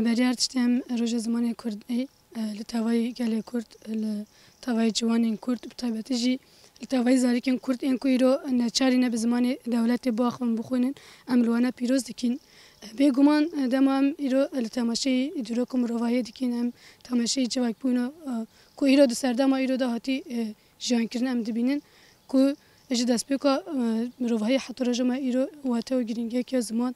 برای ارتشتم روز زمانی کرد لطفای گله کرد لطفای جوانین کرد بتایبتی لطفای زاریکن کرد این کویرو نچاری نه به زمانی دولت باخم بخونن امروانه پیروز دکین بگمان دمام ایرو لطماشی دروکم روایی دکین هم تماشی جواب بونا کو ایرو دسردم ایرو ده هاتی جان کردن ام دبینن کو اجی دست بکا روایی حتی رجما ایرو واتو گرینگی که زمان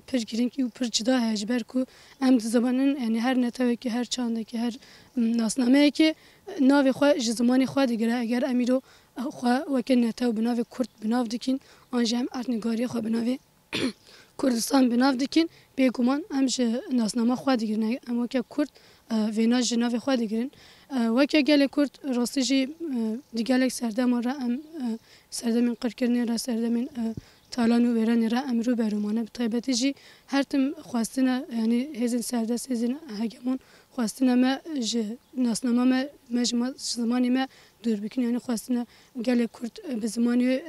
پر گرینگی و پر جدا هجبر کو ام زمانن یعنی هر نتاوی که هر چانده که هر ناسنامه که ناوی خو زمانی خو دیگره اگر امیرو خو وکن نتاو بناوی کرد بناو دکین آنجام ارتنگاری خو بناوی کردستان بناو دکین بیگمان امش ناسنامه خو دیگرن اما که کرد وینا جناوی خو دیگرن وکی گل کرد راستیجی دیگلک سردم را ام سردم قرکرنی را سردم تالان و ویران را امرو برمانه بطیبتی جی هر تم خواستنا یعنی هزین سردست هزین هگمون خواستنا ما ناسنامه ما مجمع زمانی ما دور بکن یعنی خواستنا گل کرد به زمانی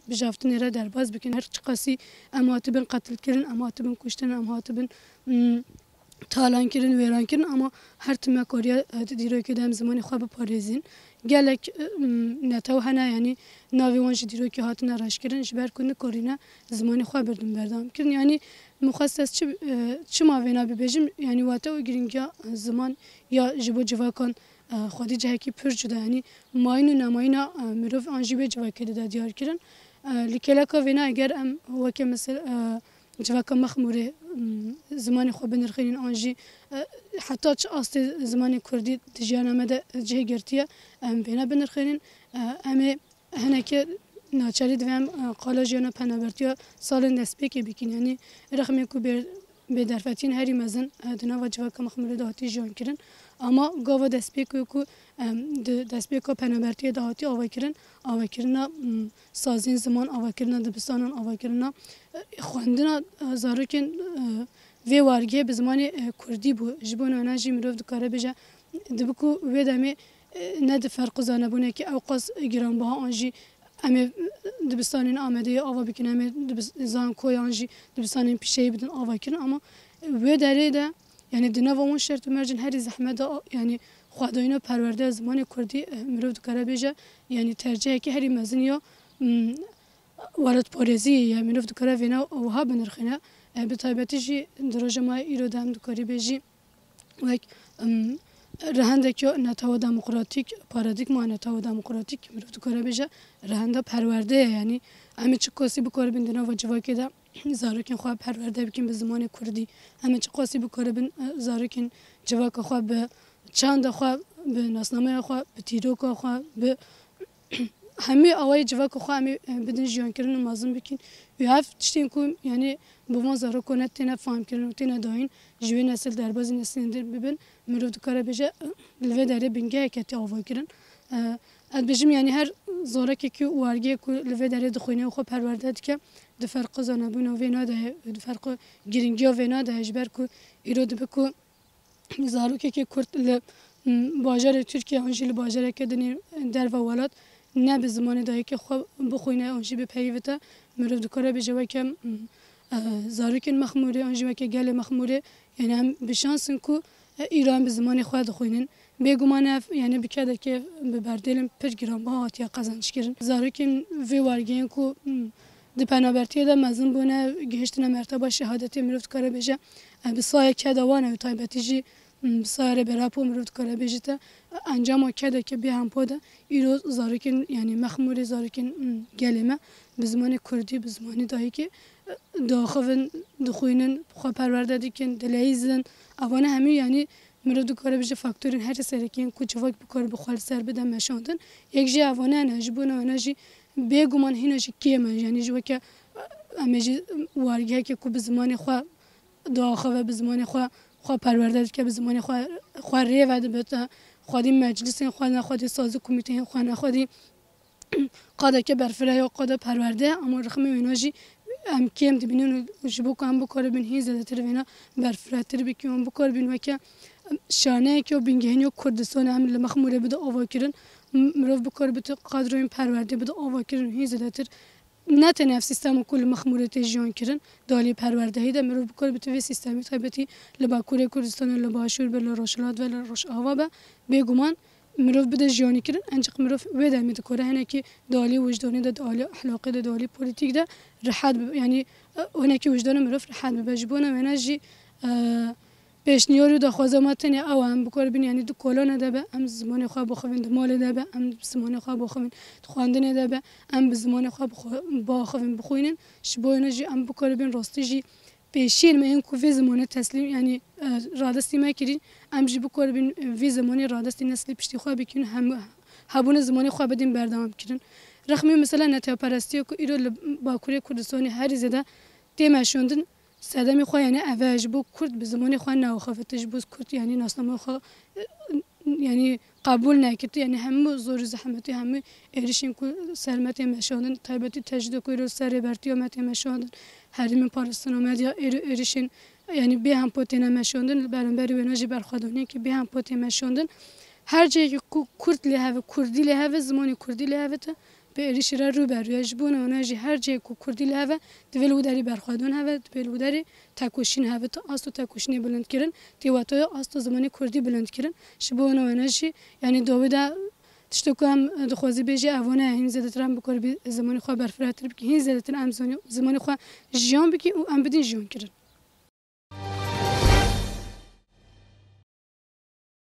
بجافتنی را درباز بکن هر چقاسی اماتبن قتل کردن اماتبن کشتن اماتبن تالان کردن ویران کردن اما هر تم کاریا دیروی که دم زمانی خواب پاریزین گلک نتاو هنه یعنی ناوی وانش دیروی که هاتن راش کردن جبر کنه کارینا زمانی خواب بردم کردن یعنی مخصص چه ما وینا ببیجیم یعنی واتو گرینگیا زمان یا جبو جواکان خودی جه کی پر جدا یعنی ماین و نماینا مروف آنجی به جواکه ده دیار کردن لیکلا که وینا اگر ام وکه مثل جواکا مخموره زمانی خوب بنرخین آنجی حتی چه است زمانی کردی تجارت آمده جه گرتیه بینا بنرخین اما هنر که ناچاری دوام قالجیانا پنابرتیا سال نسبی که بیکن یعنی رقمی کو به درفتین هری مزن دنا و جواکا مخموره دهاتی جان کردن اما گاوا دسپیکو کو دسپیکو پنابرتی دهاتی آوا کردن سازین زمان آوا کردن دبستانان آوا کردن خواندن زاروکن وی وارگی به زمان کردی بو جبون آنجی میرفت کاره بجا دبکو وی دمی ند فرق زانبونه که اوقاس گران با آنجی اما دبستانین آمده آوا بکنه اما زان کوی آنجی دبستانین پیشه بدن آوا کردن اما وی داره ده یعنی دنیا و اون شرط و مرجن هری زحمت یعنی خداینا پرورده زمان کردی مرد کاره بیجه یعنی ترجیحی که هری مزنیا وارد پارزی یا مرد کاره وینا و ها بنرخنه به تایبتیجی درجه ما ایرادم دکاری بیجی و رهنده که نتاو دموکراتیک پارادیگما نتاو دموکراتیک مرد کاره بیجه رهنده پرورده یعنی همه چی کسی بکار بندنا و جوایی ده زاروکن خواب پرورده بکن به زمان کردی همه چی قاسی بکاره بن زاروکن جواک خواب به چند خواب به ناسنامه خواب به تیروک خواب به همه آوای جواک خواب همه بدن جیان کردن مازن بکن و هفت تشتین کم یعنی بوان زاروکنت تینا فهم کردن و تینا داین جوی نسل دربازی نسل اندر ببین مرد کاره بجه لوه داره بنگه کتی آوای کردن ادبجم یعنی هر زارکی که وارگی که لوه داره دخوینه و خوب پرورده که دفرق زنابون و وینا ده دفرق گرینگی و وینا ده اجبر که ایراد بکو زاروکی که کرد ل باجر ترکیه آنجی ل باجر که دنی در و ولاد نه به زمان دایی که خوب بخوینه آنجی به پیوته مرد کاره بجوی که زاروکن مخموره آنجی و که گل مخموره یعنی هم بشانسن که ایران به زمان خود خوینن بیگمان یعنی بکده که به بردلم پر گرام با هاتیا قزنش کردن زاروکن وی وارگین کو د پنابرتی ده مزن بونه گهشتن مرتبه شهادتی مرفت کاره بجه بسایه کده وانه و تایبتیجی بسایه براپو مرفت کاره بجه تا انجام کده که بی هم پوده ایرو زاروکن یعنی مخموری زاروکن گلیمه به زمان کردی به زمان دایی که داخل دخوینن خواه پرورده دیکن دلیزن اوانه همی یعنی مرد کاره بجه فاکتورین هر سرکین کوچواک بکار بخوال سر بدم مشاندن یک جه اوانه نجبونه آنجی بیگمان هینش کیه یعنی جو که امیجی وارگی که کو به زمان خوا داخل به زمان خوا پرورده که به زمان خوا ریو ده بته خودی مجلس خوا نخودی ساز کمیته خوا نخودی قاده که برفره یا قاده پرورده اما رقم ویناجی ام کیم دی بینن جبو کام بکار بین هیز ده تر وینا برفره تر بکیم بکار بین و که شانه که بینگهنی و کردستان هم لمخموره بده آوا کردن مروف بکار بده قدرین پرورده بده آوا کردن هیز ده تر نه تنها سیستم کل مخموره جیان کردن دالی پروردهی ده مرو بکر بتوی سیستمی تایبتی لباکوره کردستان لباشور بر روشلات و روش آوا به بگمان مرو بده جیانی کردن انجام مرو وده میت کره هنر که دالی وجدانی ده دالی اخلاقی ده دالی پلیتیک ده رحد یعنی هنر که وجدان مرو رحد ببجبونه و نجی پیشنیاری دا خوازماتنی او هم بکار بین یعنی دو کلان دبه هم زمان خواب بخوین مال دبه هم زمان خواب بخوین خواندن دبه هم زمان خواب بخوین بخوینن شبونه جی هم بکار بین راستی جی پیشین من کوی زمان تسلیم یعنی رادستی میکردین هم جی بکار بین وی زمانی رادستی نسلی پشتی خواب بکن هم هبون زمانی خواب بدیم بردام کردن رقمی مثلا نتیجه پرستی کو ایرو باکوری کردستانی هر زده تیمشوندن سادمی خواه یعنی اوج بو کرد به زمانی خواه ناخافتش بود کرد یعنی ناسنامه خواه یعنی قبول نکرد یعنی همه زور زحمتی همه ایرشین کو سلامتی مشاهدن تایبتی تجدید کویرو سر برتی آمدی مشاهدن حریم پارستان آمد یا ایرشین یعنی به هم پوتین مشاهدن برانبری و نجی برخوادانی که به هم پوتین مشاهدن هر جایی که کرد لحظه کردی لحظه زمانی کردی لحظه به ایرشی را رو بریاش بونه و نجی هر جایی که کردی لحظه دویل داری برخوادن هوا دویل داری تکوشین هوا تا آستو تکوشینی بلند کردن تیواتای آستو زمانی کردی بلند کردن شبونه و نجی یعنی دویده تشتکم دخوازی بیجی اوانه هین زدت رام بکر بی زمانی خواه برفراتر بکی هین زدت ام زمانی خواه جیان بکی و ام بدین جیان کردن